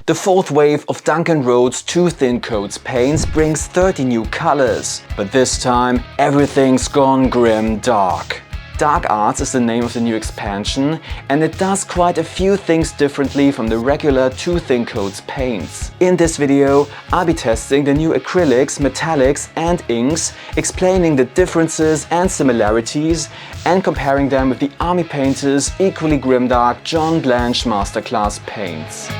The fourth wave of Duncan Rhode's Too Thin Coats paints brings 30 new colors, but this time everything's gone grim dark. Dark Arts is the name of the new expansion, and it does quite a few things differently from the regular Too Thin Coats paints. In this video, I'll be testing the new acrylics, metallics and inks, explaining the differences and similarities, and comparing them with the Army Painter's equally grimdark John Blanche Masterclass paints.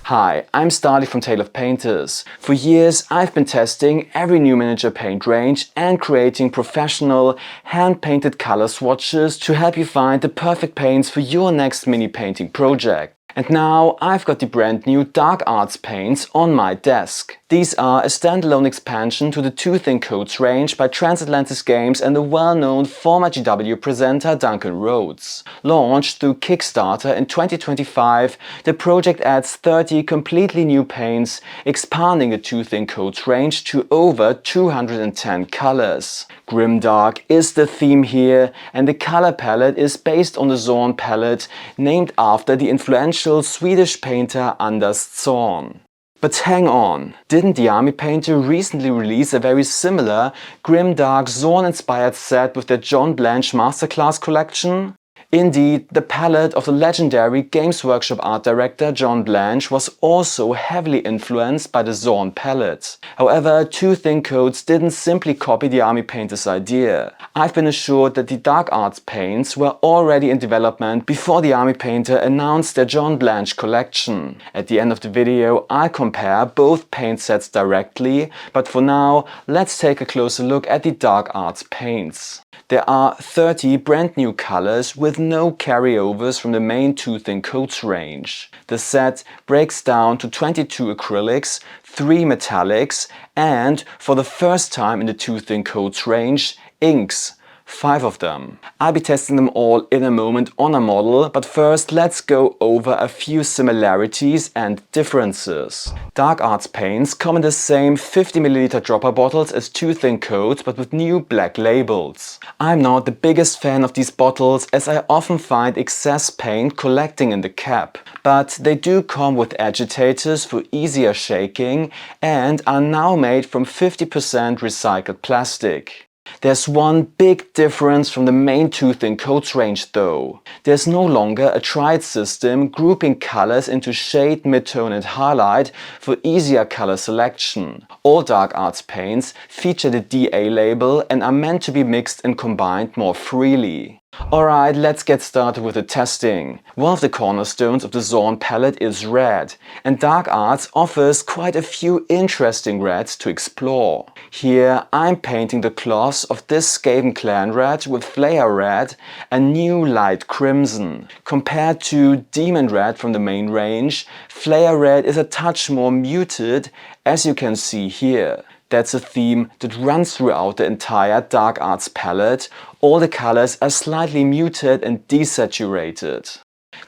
Hi, I'm Stahly from Tale of Painters. For years I've been testing every new miniature paint range and creating professional, hand-painted color swatches to help you find the perfect paints for your next mini painting project. And now I've got the brand new Dark Arts paints on my desk. These are a standalone expansion to the Too Thin Coats range by Transatlantis Games and the well-known former GW presenter Duncan Rhodes. Launched through Kickstarter in 2025, the project adds 30 completely new paints, expanding the Too Thin Coats range to over 210 colors. Grimdark is the theme here, and the color palette is based on the Zorn palette, named after the influential Swedish painter Anders Zorn. But hang on, didn't the Army Painter recently release a very similar, grimdark Zorn-inspired set with their John Blanche Masterclass collection? Indeed, the palette of the legendary Games Workshop art director John Blanche was also heavily influenced by the Zorn palette. However, Too Thin Coats didn't simply copy the Army Painter's idea. I've been assured that the Dark Arts paints were already in development before the Army Painter announced their John Blanche collection. At the end of the video, I'll compare both paint sets directly, but for now, let's take a closer look at the Dark Arts paints. There are 30 brand new colors with no carryovers from the main Too Thin Coats range. The set breaks down to 22 acrylics, 3 metallics and, for the first time in the Too Thin Coats range, inks. 5 of them. I'll be testing them all in a moment on a model, but first let's go over a few similarities and differences. Dark Arts paints come in the same 50ml dropper bottles as Too Thin Coats, but with new black labels. I'm not the biggest fan of these bottles, as I often find excess paint collecting in the cap. But they do come with agitators for easier shaking and are now made from 50% recycled plastic. There's one big difference from the main Too Thin Coats range though. There's no longer a triad system grouping colors into shade, midtone and highlight for easier color selection. All Dark Arts paints feature the DA label and are meant to be mixed and combined more freely. Alright, let's get started with the testing. One of the cornerstones of the Zorn palette is red, and Dark Arts offers quite a few interesting reds to explore. Here I'm painting the cloths of this Skaven clan red with flare red and new light crimson. Compared to demon red from the main range, flare red is a touch more muted, as you can see here. That's a theme that runs throughout the entire Dark Arts palette. All the colors are slightly muted and desaturated.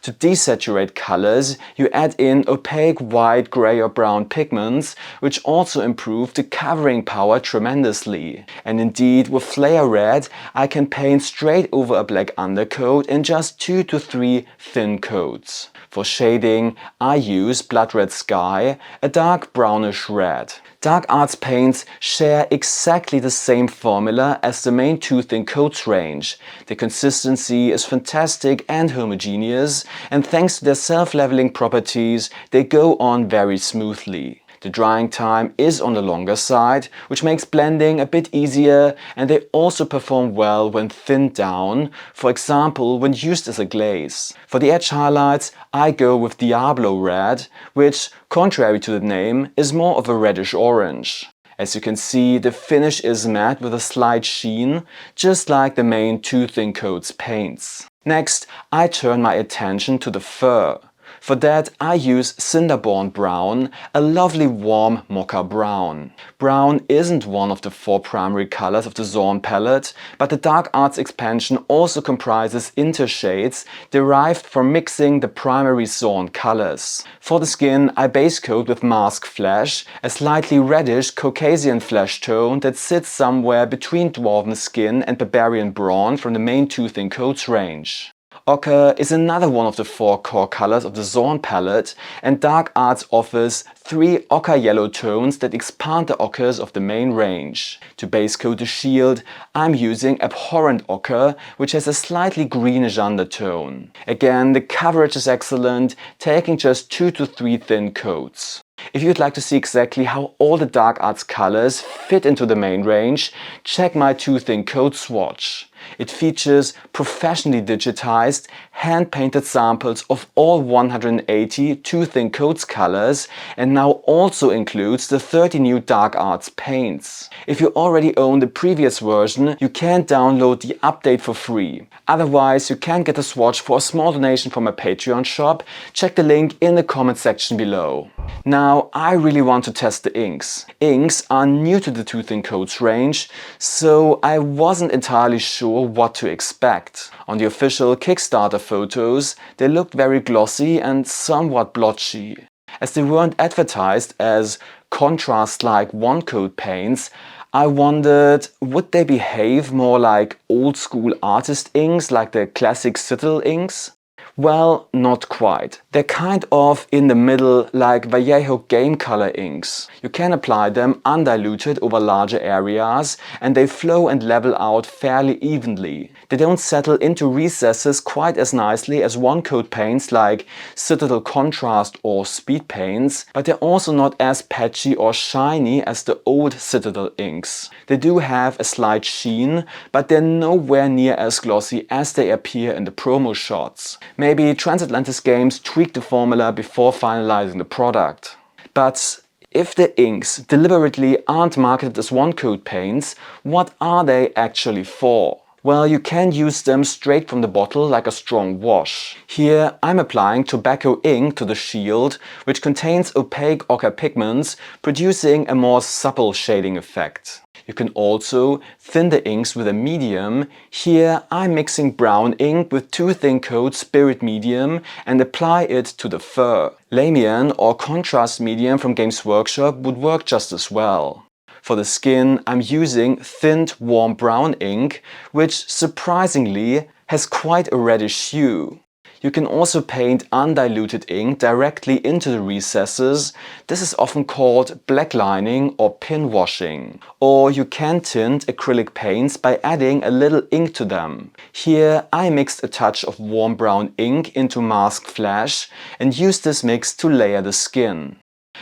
To desaturate colors, you add in opaque white, grey or brown pigments, which also improve the covering power tremendously. And indeed, with flare red, I can paint straight over a black undercoat in just 2 to 3 thin coats. For shading, I use Blood Red Sky, a dark brownish red. Dark Arts paints share exactly the same formula as the main Too Thin Coats range. The consistency is fantastic and homogeneous, and thanks to their self-leveling properties, they go on very smoothly. The drying time is on the longer side, which makes blending a bit easier, and they also perform well when thinned down, for example when used as a glaze. For the edge highlights, I go with Diablo Red, which, contrary to the name, is more of a reddish orange. As you can see, the finish is matte with a slight sheen, just like the main Too Thin Coats paints. Next, I turn my attention to the fur. For that, I use Cinderborn Brown, a lovely warm mocha brown. Brown isn't one of the 4 primary colors of the Zorn palette, but the Dark Arts expansion also comprises intershades derived from mixing the primary Zorn colors. For the skin, I base coat with Mask Flesh, a slightly reddish Caucasian flesh tone that sits somewhere between Dwarven Skin and Barbarian Brawn from the main Too Thin Coats range. Ochre is another one of the 4 core colors of the Zorn palette, and Dark Arts offers 3 ochre yellow tones that expand the ochres of the main range. To base coat the shield, I'm using Abhorrent Ochre, which has a slightly greenish undertone. Again, the coverage is excellent, taking just 2 to 3 thin coats. If you'd like to see exactly how all the Dark Arts colors fit into the main range, check my 2 thin coat swatch. It features professionally digitized, hand-painted samples of all 180 2 thin coats colors and now also includes the 30 new Dark Arts paints. If you already own the previous version, you can download the update for free. Otherwise, you can get a swatch for a small donation from my Patreon shop. Check the link in the comment section below. Now, I really want to test the inks. Inks are new to the 2 thin coats range, so I wasn't entirely sure what to expect. On the official Kickstarter photos, they looked very glossy and somewhat blotchy. As they weren't advertised as contrast-like one-coat paints, I wondered, would they behave more like old-school artist inks, like the classic Citadel inks? Well, not quite. They're kind of in the middle, like Vallejo game color inks. You can apply them undiluted over larger areas and they flow and level out fairly evenly. They don't settle into recesses quite as nicely as one-coat paints like Citadel Contrast or Speed paints, but they're also not as patchy or shiny as the old Citadel inks. They do have a slight sheen, but they're nowhere near as glossy as they appear in the promo shots. Maybe Transatlantis Games tweaked the formula before finalizing the product. But if the inks deliberately aren't marketed as one-coat paints, what are they actually for? Well, you can use them straight from the bottle like a strong wash. Here I'm applying tobacco ink to the shield, which contains opaque ochre pigments, producing a more supple shading effect. You can also thin the inks with a medium. Here I'm mixing brown ink with 2 thin coats Spirit Medium and apply it to the fur. Lamian or Contrast Medium from Games Workshop would work just as well. For the skin, I'm using thinned warm brown ink, which surprisingly has quite a reddish hue. You can also paint undiluted ink directly into the recesses. This is often called blacklining or pin washing. Or you can tint acrylic paints by adding a little ink to them. Here I mixed a touch of warm brown ink into Mask Flash and used this mix to layer the skin.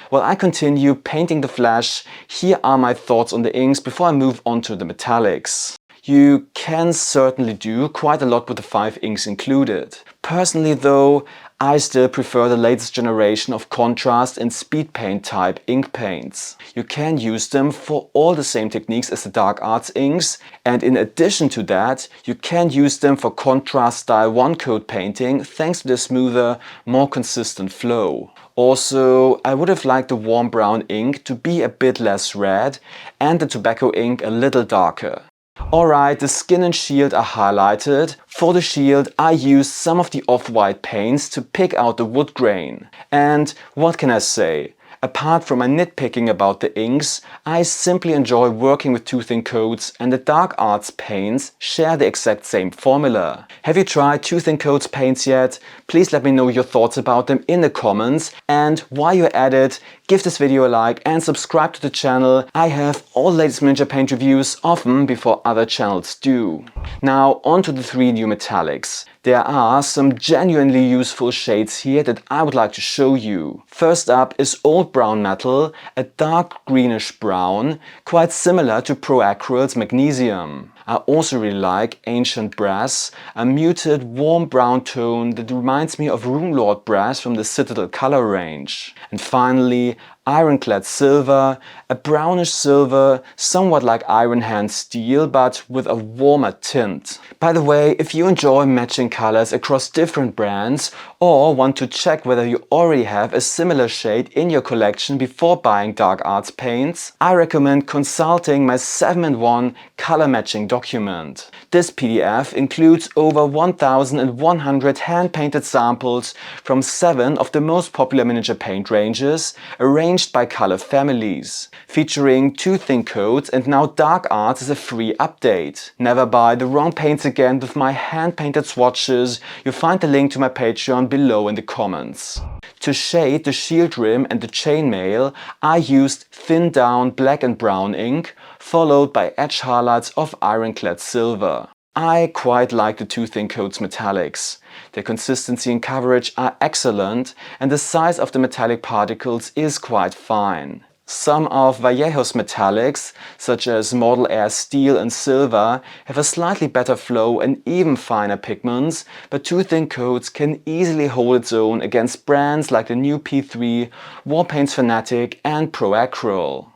While I continue painting the flash, here are my thoughts on the inks before I move on to the metallics. You can certainly do quite a lot with the 5 inks included. Personally though, I still prefer the latest generation of contrast and speed paint type ink paints. You can use them for all the same techniques as the Dark Arts inks, and in addition to that, you can use them for contrast style one-coat painting thanks to the smoother, more consistent flow. Also, I would have liked the warm brown ink to be a bit less red and the tobacco ink a little darker. Alright, the skin and shield are highlighted. For the shield I used some of the off-white paints to pick out the wood grain. And what can I say? Apart from my nitpicking about the inks, I simply enjoy working with 2 thin coats, and the Dark Arts paints share the exact same formula. Have you tried 2 thin coats paints yet? Please let me know your thoughts about them in the comments, and while you're at it, give this video a like and subscribe to the channel. I have all the latest miniature paint reviews often before other channels do. Now on to the 3 new metallics. There are some genuinely useful shades here that I would like to show you. First up is Old Brown Metal, a dark greenish brown, quite similar to Pro Acryl's Magnesium. I also really like Ancient Brass, a muted warm brown tone that reminds me of Runelord Brass from the Citadel color range. And finally, Ironclad Silver, a brownish silver, somewhat like Iron Hand Steel but with a warmer tint. By the way, if you enjoy matching colors across different brands or want to check whether you already have a similar shade in your collection before buying Dark Arts paints, I recommend consulting my 7-in-1 color matching document. This PDF includes over 1,100 hand-painted samples from 7 of the most popular miniature paint ranges, arranged arranged by color families, featuring 2 thin coats, and now Dark Arts is a free update. Never buy the wrong paints again with my hand-painted swatches. You'll find the link to my Patreon below in the comments. To shade the shield rim and the chainmail, I used thinned down black and brown ink, followed by edge highlights of ironclad silver. I quite like the 2 thin coats metallics. Their consistency and coverage are excellent, and the size of the metallic particles is quite fine. Some of Vallejo's metallics, such as Model Air Steel and Silver, have a slightly better flow and even finer pigments, but 2 thin coats can easily hold its own against brands like the new P3, Warpaints Fanatic and Pro Acryl.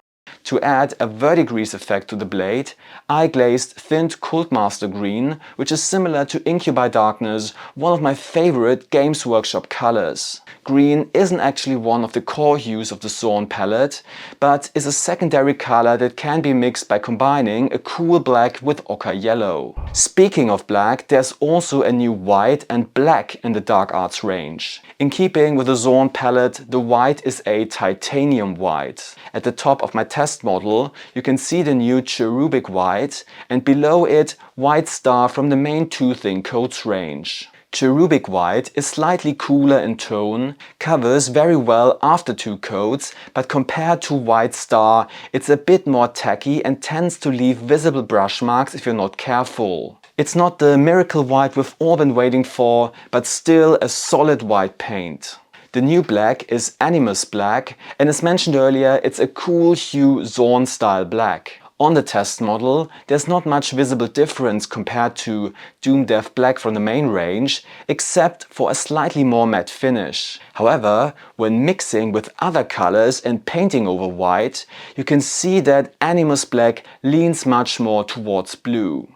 To add a verdigris effect to the blade, I glazed thinned Cultmaster Green, which is similar to Incubi Darkness, one of my favorite Games Workshop colors. Green isn't actually one of the core hues of the Zorn palette, but is a secondary color that can be mixed by combining a cool black with ochre yellow. Speaking of black, there's also a new white and black in the Dark Arts range. In keeping with the Zorn palette, the white is a titanium white. At the top of my test model, you can see the new cherubic white, and below it, White Star from the main 2 thin coats range. Cherubic white is slightly cooler in tone, covers very well after 2 coats, but compared to White Star, it's a bit more tacky and tends to leave visible brush marks if you're not careful. It's not the miracle white we've all been waiting for, but still a solid white paint. The new black is Animus Black, and as mentioned earlier, it's a cool hue Zorn style black. On the test model, there's not much visible difference compared to Doom Death Black from the main range, except for a slightly more matte finish. However, when mixing with other colors and painting over white, you can see that Animus Black leans much more towards blue.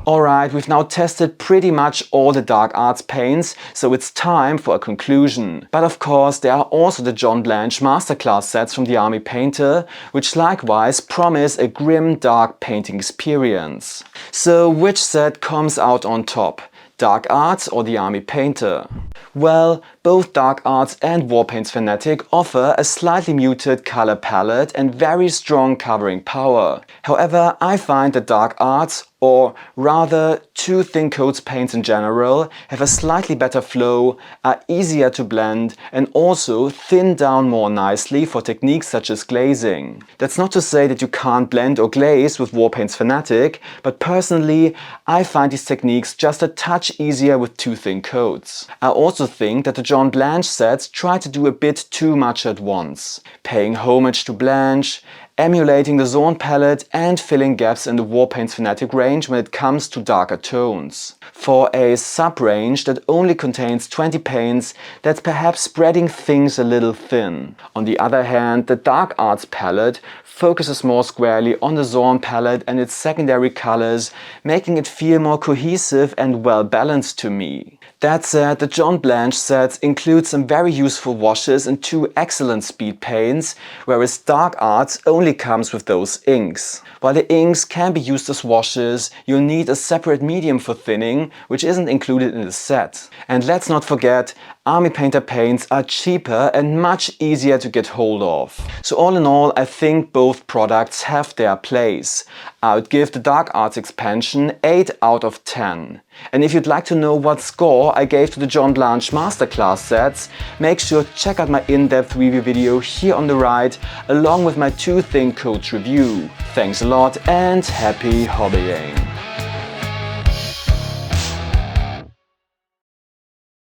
Alright, we've now tested pretty much all the Dark Arts paints, so it's time for a conclusion. But of course, there are also the John Blanche Masterclass sets from the Army Painter, which likewise promise a grim, dark painting experience. So which set comes out on top? Dark Arts or the Army Painter? Well, both Dark Arts and Warpaints Fanatic offer a slightly muted color palette and very strong covering power. However, I find that Dark Arts, or rather 2 thin coats paints in general, have a slightly better flow, are easier to blend, and also thin down more nicely for techniques such as glazing. That's not to say that you can't blend or glaze with Warpaints Fanatic, but personally I find these techniques just a touch easier with 2 thin coats. I also think that the John Blanche sets try to do a bit too much at once, paying homage to Blanche, emulating the Zorn palette and filling gaps in the Warpaints Fanatic range when it comes to darker tones. For a sub-range that only contains 20 paints, that's perhaps spreading things a little thin. On the other hand, the Dark Arts palette focuses more squarely on the Zorn palette and its secondary colors, making it feel more cohesive and well balanced to me. That said, the John Blanche sets include some very useful washes and 2 excellent speed paints, whereas Dark Arts only comes with those inks. While the inks can be used as washes, you'll need a separate medium for thinning, which isn't included in the set. And let's not forget, Army Painter paints are cheaper and much easier to get hold of. So all in all, I think both products have their place. I would give the Dark Arts expansion 8 out of 10. And if you'd like to know what score I gave to the John Blanche Masterclass sets, make sure to check out my in-depth review video here on the right, along with my 2 thin coats review. Thanks a lot and happy hobbying!